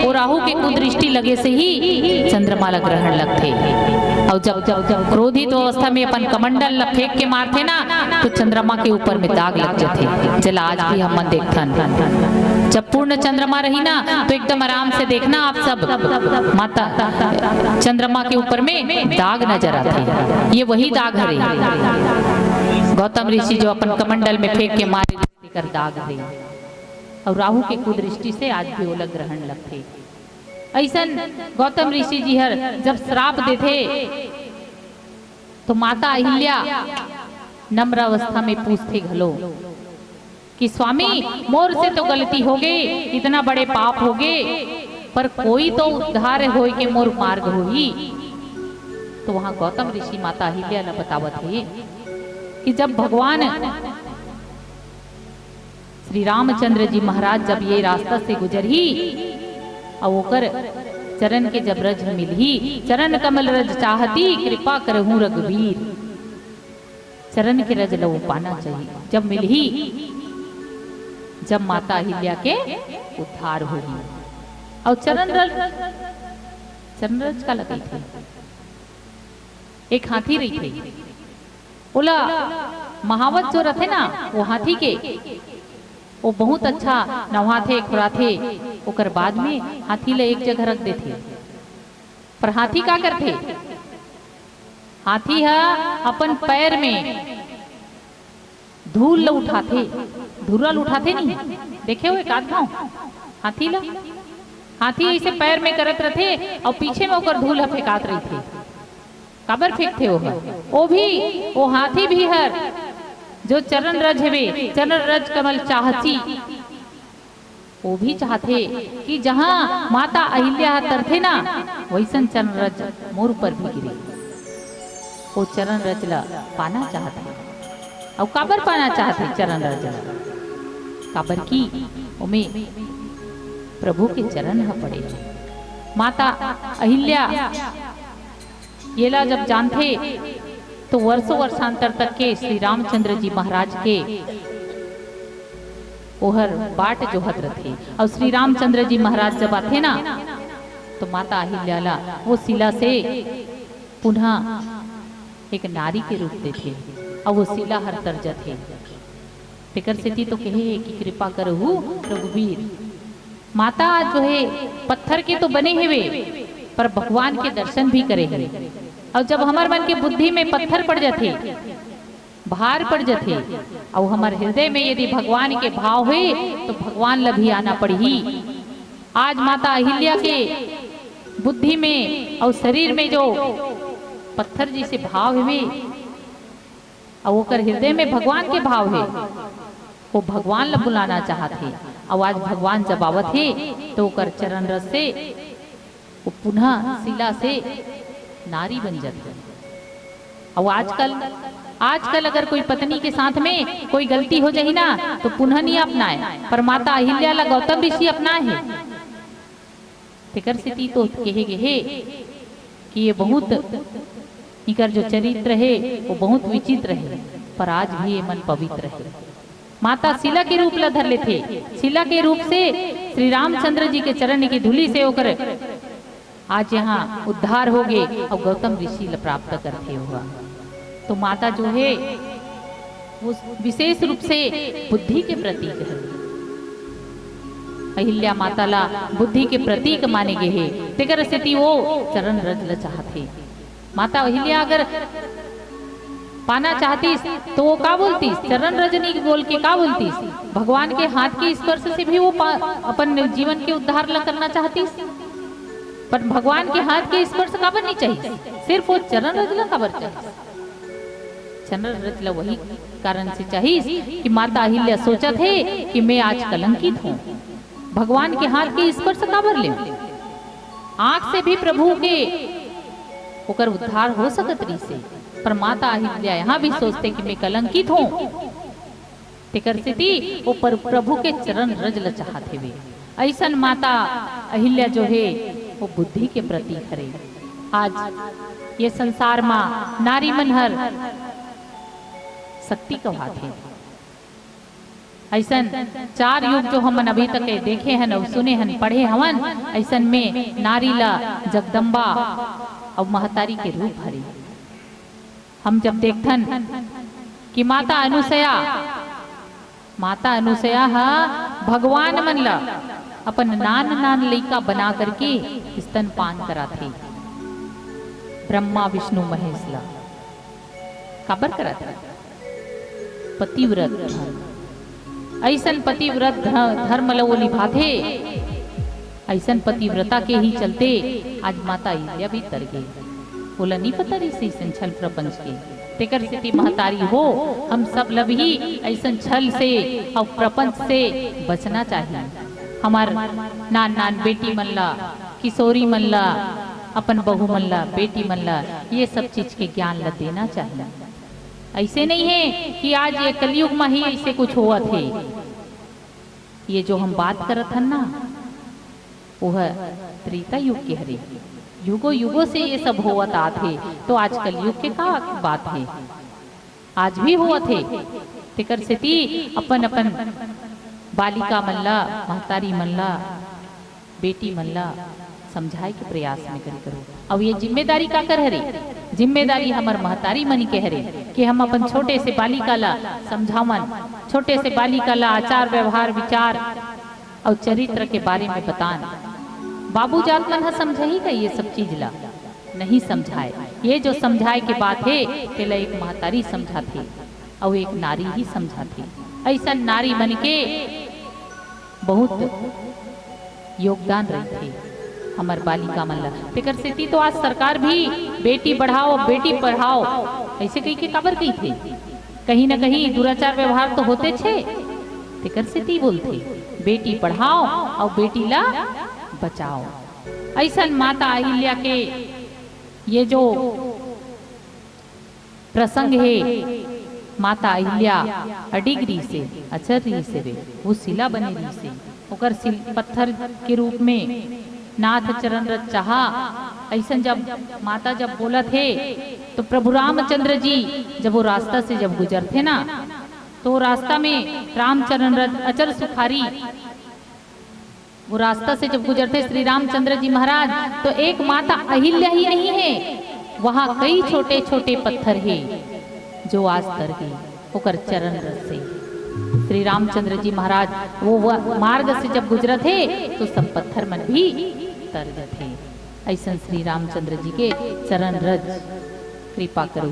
वो राहु के कुदृष्टि लगे से ही चंद्रमाला ग्रहण लगते। और जब जब जब क्रोधित अवस्था में अपन कमंडल फेंक के मारते ना तो चंद्रमा के ऊपर में दाग लग जाते। चला आज भी हम देखथन जब पूर्ण चंद्रमा रही ना तो एकदम आराम से देखना आप सब माता चंद्रमा के ऊपर में दाग नजर आते। ये वही दाग है गौतम ऋषि जो अपन कमंडल में फेंक के मारे कर दाग है। और राहु के कुदृष्टि से आज भी ओला ग्रहण लगते। ऐसा गौतम ऋषि जी हर जब श्राप देते तो माता अहिल्या नम्र अवस्था में पूछते घलो कि स्वामी मोर से तो गलती हो गई, इतना बड़े पाप हो गए, पर कोई तो उद्धार होई के मोर मार्ग होई। तो वहां गौतम ऋषि माता अहिल्या ने बतावत है कि जब भगवान श्री रामचंद्र जी महाराज जब ये रास्ता से गुजरी और ओकर चरण के जब रज मिलही, चरण कमल रज चाहती कृपा करहूं रघुवीर। चरण के रज लो पाना चाहिए जब मिलही, जब माता अहिल्या के उद्धार होगी। और चरण रज का लगी थी, एक हाथी रही थी। बोला महावत जो रथे ना वो हाथी के वो बहुत अच्छा नवाथे खुराथे ओकर बाद में हाथी ले एक जगह रख देते। पर हाथी का करते, हाथी है अपन पैर में धूल उठाते, धूल उठाते नहीं देखे हुए का हाथी ला, हाथी ऐसे पैर में करत रहते और पीछे में ओकर धूल फेंकात रही थे। काबर फेंकते वो भी वो हाथी भी है जो चरण रज है, चरण रज कमल चाहती, वो भी चाहते कि जहां माता अहिल्या तरथे ना वैसन चरण रज मोर पर भी गिरे। वो चरण रज ला पाना चाहते। और काबर पाना चाहते चरण रज ला, काबर की उमे प्रभु के चरण ह पड़े। माता अहिल्या येला जब जानते तो वर्षों वर्षांतर तक के श्री रामचंद्र जी महाराज के ओहर बाट जोहत रथे। और श्री रामचंद्र जी महाराज जब आते ना तो माता अहिल्या वो शिला से पुनः एक नारी के रूप देते और वो शिला हर तरजत है। फिकर से थी तो कहे कि कृपा करहु रघुवीर। माता जो है पत्थर के तो बने हुए पर भगवान के दर्शन भी करे हैं। और जब हमारे मन के बुद्धि में पत्थर पड़ जाते, भार पड़ जाते, और हमारे हृदय में यदि भगवान के भाव हुए तो भगवान ला भी आना पड़ी। आज माता अहिल्या के बुद्धि में और शरीर में जो पत्थर जैसे भाव हुए और ओकर हृदय में भगवान के भाव है, वो भगवान ला बुलाना चाहते। और आज भगवान जब आवत है तो ओकर चरण रस से वो पुनः शिला से नारी बन जाती। और आजकल अगर कोई पत्नी के साथ में कोई गलती हो जाए ना तो पुनः नहीं अपनाए, पर माता अहिल्या ला गौतम ऋषि अपनाए है। फिकर से थी तो कहे गए कि ये बहुत इनका जो चरित्र है वो बहुत विचित्र है, पर आज भी ये मन पवित्र है। माता शिला के रूप ला धर लेते, शिला के रूप से श्री रामचंद्र जी के चरण की धूलि से होकर आज यहाँ उद्धार हो गए और गौतम ऋषि प्राप्त करते हुआ। तो माता जो है वो विशेष रूप से बुद्धि के प्रतीक है। अहिल्या माता ला बुद्धि के प्रतीक माने गए हैं। तेकर स्थिति वो चरण रज ल चाहते। माता अहिल्या अगर पाना चाहती तो वो का बोलती, चरण रजनी बोल के का बोलती, भगवान के हाथ के स्पर्श से भी वो अपन जीवन के उद्धार ला करना चाहती। पर भगवान के हाथ के स्पर्श काबर नहीं चाहिए, सिर्फ वो चरण रजला काबर चाहिए। चरण रजला वही कारण से चाहिए कि माता अहिल्या सोचा थे कि मैं आज कलंकित हूँ, भगवान के हाथ के स्पर्श काबर ले। आंख से भी प्रभु के होकर उद्धार हो सकत रही से, पर माता अहिल्या यहाँ भी सोचते कि मैं कलंकित हूँ। तेकर से थी वो पर प्रभु के चरण रजला चाहते हुए। ऐसा माता अहिल्या जो है वो बुद्धि के प्रतीक है। आज ये संसार में नारी मन हर शक्ति का हाथ है। ऐसन 4 युग जो हमन अभी तक देखे हन और सुने हन पढ़े हवन, ऐसन में नारी ला जगदम्बा और महतारी के रूप हरे। हम जब देखथन कि माता अनुसया हा भगवान मन ला अपन नान लइका बना करके स्तनपान कराथे। ब्रह्मा विष्णु महेश ला काबर कराथे? पतिव्रत धर्म। ऐसन पतिव्रत धर्म ला वो निभाथे। ऐसन पतिव्रता के ही चलते आज माता अहिल्या भी तर गई। बोला नहीं पता रही से छल प्रपंच के तेकर स्थिति महतारी हो। हम सब लब ही ऐसन छल से और प्रपंच से बचना चाहिए। हमार नान बेटी मन ला, किशोरी मन ला, अपन बहू मन ला, बेटी मन ला ये सब चीज के ज्ञान ला देना चाहिए। ऐसे नहीं है कि आज ये कलयुग में ही ऐसे कुछ हुआ थे। ये जो हम बात करत हन ना वह त्रेता युग के हरे। युगो युगो से ये सब होवत आथे। तो आज कलयुग के का बात है? आज भी हुआ थे। तेकर सेती अपन अपन बालिका मल्ला, महतारी मल्ला, बेटी मल्ला समझाए के प्रयास में करो। अब ये जिम्मेदारी का कर हरे? जिम्मेदारी हमार महतारी मनी के हरे कि हम अपन छोटे से बालिका ला समझावन, छोटे से बालिका ला आचार व्यवहार विचार और चरित्र के बारे में बतान। बाबू जात मन समझाई का ये सब चीज ला? नहीं समझाए। ये जो समझाए के बात है तेला एक महतारी समझाती और एक नारी ही समझाती। ऐसा नारी मन के बहुत योगदान रहते हमार बालिका मन ला। तेकर सेती तो आज सरकार भी बेटी बढ़ाओ बेटी पढ़ाओ ऐसे कही के काबर कही थे। कहीं न कहीं दुराचार व्यवहार तो होते छे। तेकर सेती बोलते बेटी पढ़ाओ और बेटी ला बचाओ। ऐसा माता अहिल्या के ये जो प्रसंग है, माता अहिल्या अडिगरी से अचर्री से वे वो शिला बने रही से ओकर पत्थर के रूप में नाथ चरण रच चाहा। ऐसा जब माता जब बोला थे तो प्रभु रामचंद्र जी जब वो रास्ता से जब गुजरते ना तो रास्ता में रामचरण रथ अचर सुखारी वो रास्ता से जब गुजरते श्री रामचंद्र जी महाराज तो एक माता अहिल्या ही नहीं है, वहां कई छोटे छोटे पत्थर है जो आज तर गए ओकर चरण रथ से। श्री रामचंद्र जी महाराज वो मार्ग से जब गुजरत थे तो सब पत्थर मन भी तर थे। ऐसा श्री रामचंद्र जी के चरण रज कृपा करो।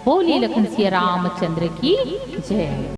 बोली लखन सिया रामचंद्र की जय।